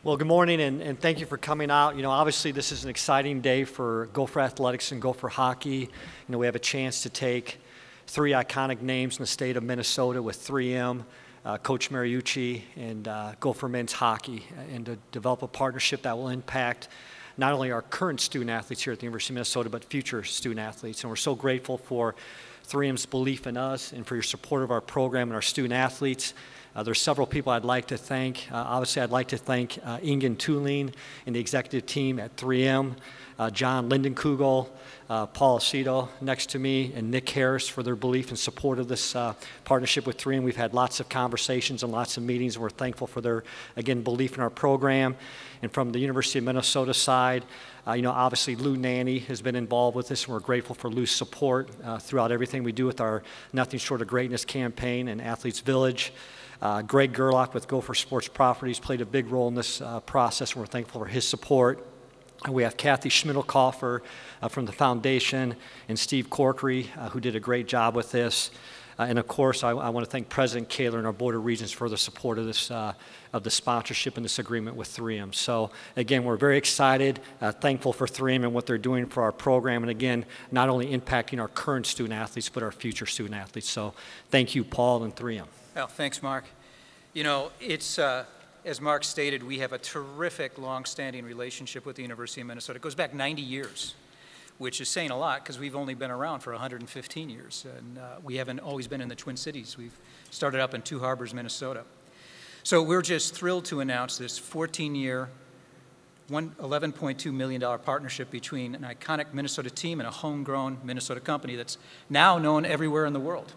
Well, good morning, and thank you for coming out. Obviously this is an exciting day for Gopher athletics and Gopher hockey. We have a chance to take three iconic names in the state of Minnesota with 3M, Coach Mariucci, and Gopher men's hockey, and to develop a partnership that will impact not only our current student athletes here at the University of Minnesota, but future student athletes. And we're so grateful for 3M's belief in us and for your support of our program and our student athletes. There's several people I'd like to thank. Obviously, I'd like to thank Ingen Tuling and the executive team at 3M, John Lindenkugel, Paul Aceto next to me, and Nick Harris for their belief and support of this partnership with 3M. We've had lots of conversations and lots of meetings, and we're thankful for their, again, belief in our program. And from the University of Minnesota side, obviously Lou Nanny has been involved with this, and we're grateful for Lou's support throughout everything we do with our Nothing Short of Greatness campaign and Athletes Village. Greg Gerlach with Gopher Sports Properties played a big role in this process, and we're thankful for his support. And we have Kathy Schmidlkoffer from the foundation, and Steve Corkery, who did a great job with this. And of course, I want to thank President Kaler and our Board of Regents for the support of this, of the sponsorship and this agreement with 3M. So again, we're very excited, thankful for 3M and what they're doing for our program, and again, not only impacting our current student athletes, but our future student athletes. So thank you, Paul and 3M. Well, thanks, Mark. It's, as Mark stated, we have a terrific long-standing relationship with the University of Minnesota. It goes back 90 years, which is saying a lot because we've only been around for 115 years. And we haven't always been in the Twin Cities. We've started up in Two Harbors, Minnesota. So we're just thrilled to announce this 14-year, $11.2 million partnership between an iconic Minnesota team and a homegrown Minnesota company that's now known everywhere in the world.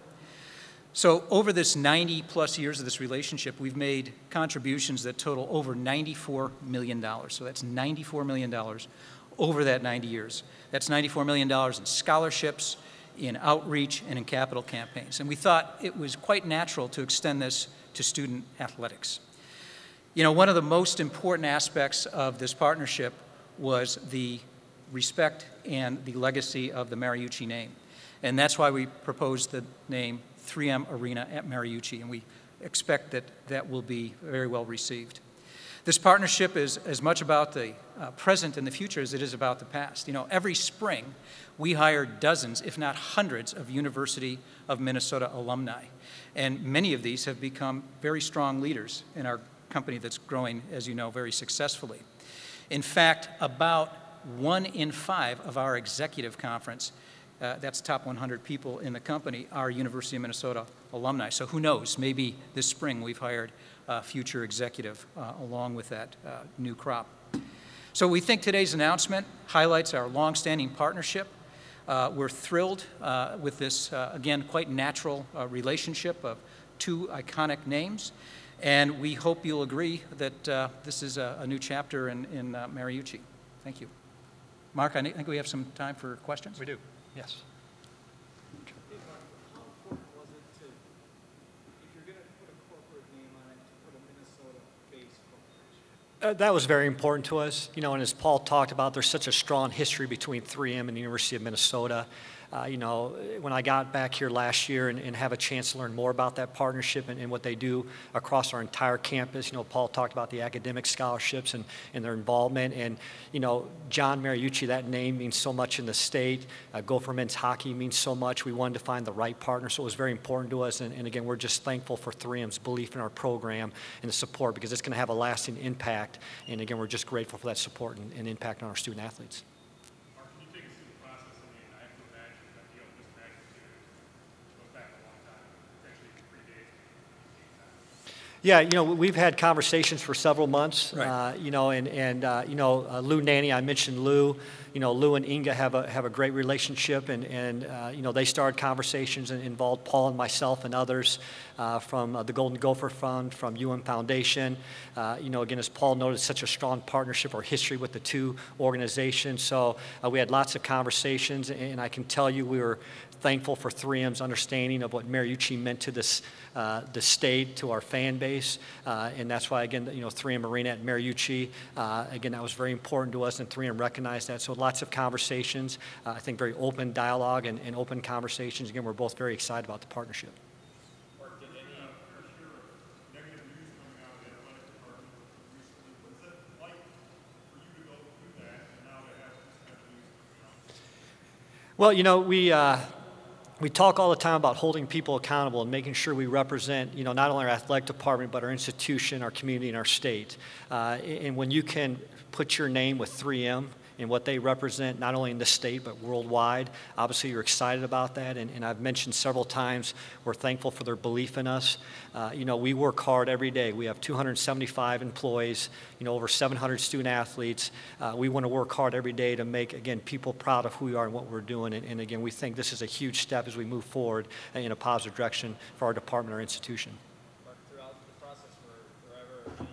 So over this 90-plus years of this relationship, we've made contributions that total over $94 million. So that's $94 million over that 90 years. That's $94 million in scholarships, in outreach, and in capital campaigns. And we thought it was quite natural to extend this to student athletics. One of the most important aspects of this partnership was the respect and the legacy of the Mariucci name. And that's why we proposed the name 3M Arena at Mariucci, and we expect that that will be very well received. This partnership is as much about the present and the future as it is about the past. Every spring we hire dozens, if not hundreds, of University of Minnesota alumni, and many of these have become very strong leaders in our company that's growing, as you know, very successfully. In fact, about 1 in 5 of our executive conference, that's top 100 people in the company, are University of Minnesota alumni. So who knows, maybe this spring we've hired a future executive along with that new crop. So we think today's announcement highlights our long-standing partnership. We're thrilled with this, again, quite natural relationship of two iconic names. And we hope you'll agree that this is a new chapter in Mariucci. Thank you. Mark, I think we have some time for questions. We do. Yes. How important was it to, if you're going to put a corporate name on it, to put a Minnesota-based corporation? That was very important to us. And as Paul talked about, there's such a strong history between 3M and the University of Minnesota. When I got back here last year and have a chance to learn more about that partnership and what they do across our entire campus, Paul talked about the academic scholarships and their involvement. And, John Mariucci, that name means so much in the state. Gopher men's hockey means so much. We wanted to find the right partner, so it was very important to us. And again, we're just thankful for 3M's belief in our program and the support, because it's going to have a lasting impact. And again, we're just grateful for that support and impact on our student athletes. Yeah, we've had conversations for several months, right. Lou Nanny, I mentioned Lou. Lou and Inga have a great relationship, and they started conversations and involved Paul and myself and others from the Golden Gopher Fund, from Foundation. Again, as Paul noted, such a strong partnership or history with the two organizations. So we had lots of conversations, and I can tell you we were thankful for 3M's understanding of what Mariucci meant to this, the state, to our fan base, and that's why, again, 3M Arena at Mariucci, again, that was very important to us, and 3M recognized that. So lots of conversations, I think very open dialogue and open conversations. Again, we're both very excited about the partnership. Did any negative news coming out of the athletic department recently, was that Well, we talk all the time about holding people accountable and making sure we represent, not only our athletic department, but our institution, our community, and our state. And when you can put your name with 3M and what they represent, not only in the state, but worldwide, obviously you're excited about that. And I've mentioned several times, we're thankful for their belief in us. We work hard every day. We have 275 employees, over 700 student athletes. We want to work hard every day to make, again, people proud of who we are and what we're doing. And again, we think this is a huge step as we move forward in a positive direction for our department, our institution. Mark, throughout the process, were ever any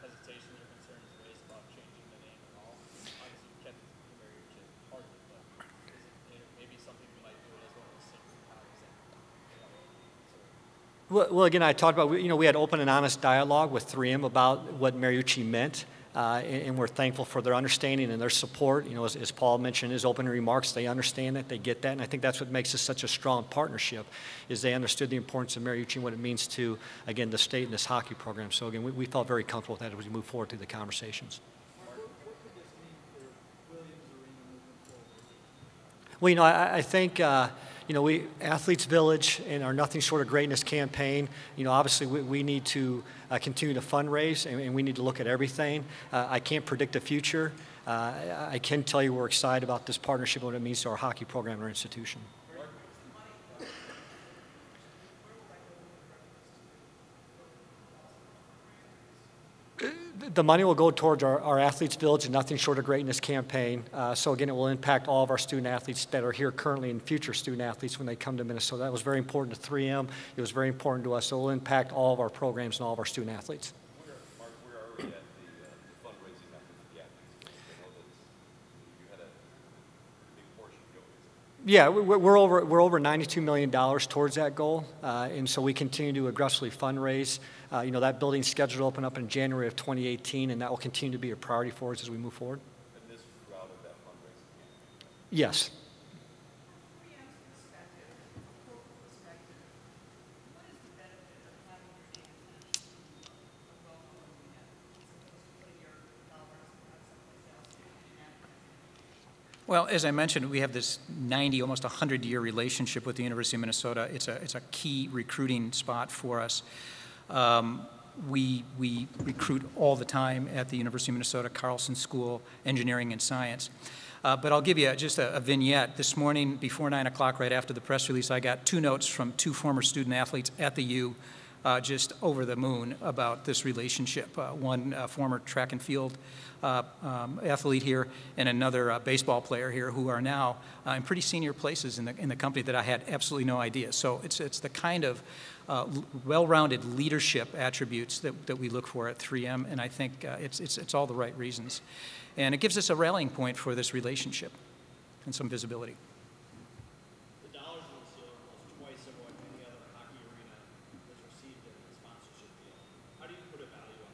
hesitations or concerns raised about changing the name at all? Obviously, you kept the Mariucci part of it, but is it maybe something you might do as one of the sacred cows? Well, again, I talked about, we had open and honest dialogue with 3M about what Mariucci meant, and we're thankful for their understanding and their support. As Paul mentioned in his opening remarks, they understand that, they get that, and I think that's what makes us such a strong partnership, is they understood the importance of Mariucci and what it means to, again, the state and this hockey program. So again, we felt very comfortable with that as we move forward through the conversations. What could this mean for Williams Arena moving forward? Well, I think, we Athletes Village and our Nothing Short of Greatness campaign, obviously we need to continue to fundraise and we need to look at everything. I can't predict the future. I can tell you we're excited about this partnership and what it means to our hockey program and our institution. The money will go towards our Athletes Village and Nothing Short of Greatness campaign. So again, it will impact all of our student athletes that are here currently and future student athletes when they come to Minnesota. That was very important to 3M. It was very important to us. So it will impact all of our programs and all of our student athletes. Mark, where are we at the fundraising effort for the athletes? I know that you had a big portion going. Yeah, we're over $92 million towards that goal, and so we continue to aggressively fundraise. That building's scheduled to open up in January of 2018, and that will continue to be a priority for us as we move forward. And this route of that fundraising? Yes. Well, as I mentioned, we have this 90, almost 100-year relationship with the University of Minnesota. It's a key recruiting spot for us. We recruit all the time at the University of Minnesota Carlson School, Engineering and Science. But I'll give you just a vignette. This morning, before 9 o'clock, right after the press release, I got 2 notes from 2 former student athletes at the U, just over the moon about this relationship. One former track and field athlete here, and another baseball player here, who are now in pretty senior places in the company that I had absolutely no idea. So it's the kind of well-rounded leadership attributes that we look for at 3M, and I think it's all the right reasons. And it gives us a rallying point for this relationship and some visibility. The dollars in this deal are almost twice of what any other hockey arena has received in a sponsorship deal. How do you put a value on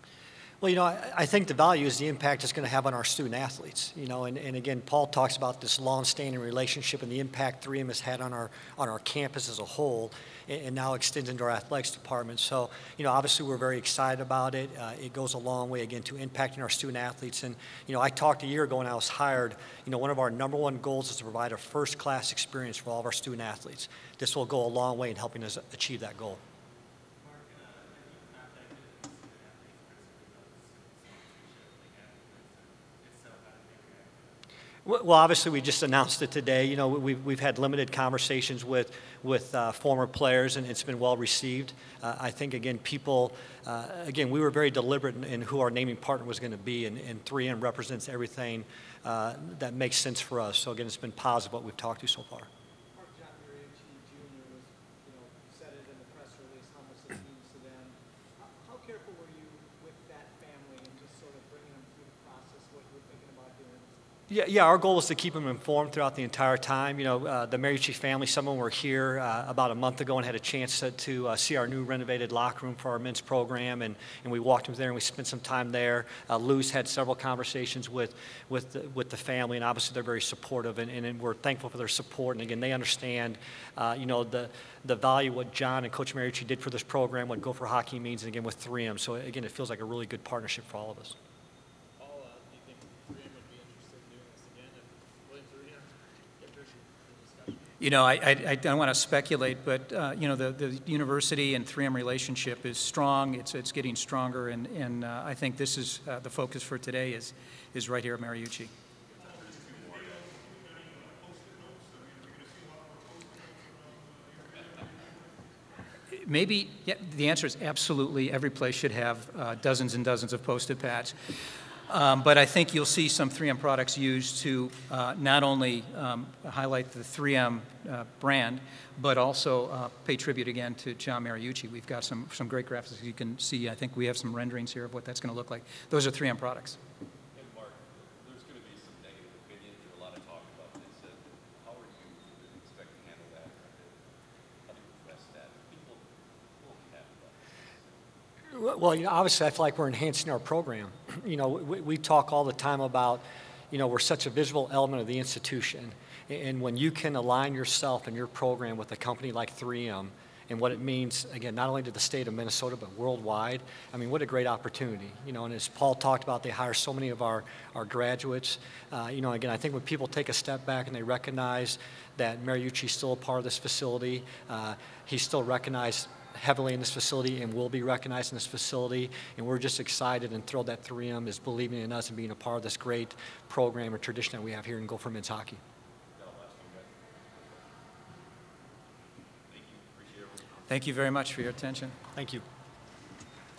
this? Well, I think the value is the impact it's going to have on our student athletes. And again, Paul talks about this long-standing relationship and the impact 3M has had on our campus as a whole, and now extends into our athletics department. So, obviously we're very excited about it. It goes a long way, again, to impacting our student athletes. And, I talked a year ago when I was hired, one of our #1 goals is to provide a first-class experience for all of our student athletes. This will go a long way in helping us achieve that goal. Well, obviously, we just announced it today. We've had limited conversations with former players, and it's been well received. I think, again, we were very deliberate in who our naming partner was going to be, and 3M represents everything that makes sense for us. So, again, it's been positive what we've talked to so far. Mark John Mariucci Jr. was, said it in the press release how much this means to them. How careful were you with that family and just sort of bringing them through the process, what you were thinking about doing? Yeah, our goal was to keep them informed throughout the entire time. The Mariucci family, some of them were here about a month ago and had a chance to see our new renovated locker room for our men's program, and we walked them there and we spent some time there. Lou's had several conversations with the family, and obviously they're very supportive, and we're thankful for their support. And again, they understand, the value what John and Coach Mariucci did for this program, what Gopher hockey means, and again with 3M. So again, it feels like a really good partnership for all of us. You know, I don't want to speculate, but you know, the university and 3M relationship is strong. It's getting stronger, and I think this is the focus for today is right here at Mariucci. Maybe, yeah, the answer is absolutely. Every place should have dozens and dozens of Post-it pads. But I think you'll see some 3M products used to not only highlight the 3M brand, but also pay tribute again to John Mariucci. We've got some great graphics you can see. I think we have some renderings here of what that's going to look like. Those are 3M products. And Mark, there's going to be some negative opinions and a lot of talk about this. How are you expecting to handle that? How do you address that? People will have that. Well, you know, obviously, I feel like we're enhancing our program. You know, we talk all the time about, you know, we're such a visible element of the institution. And when you can align yourself and your program with a company like 3M and what it means, again, not only to the state of Minnesota, but worldwide, I mean, what a great opportunity. You know, and as Paul talked about, they hire so many of our graduates. You know, again, I think when people take a step back and they recognize that Mariucci's still a part of this facility, he's still recognized heavily in this facility and will be recognized in this facility, and we're just excited and thrilled that 3M is believing in us and being a part of this great program or tradition that we have here in Gopher men's hockey. Thank you very much for your attention. Thank you.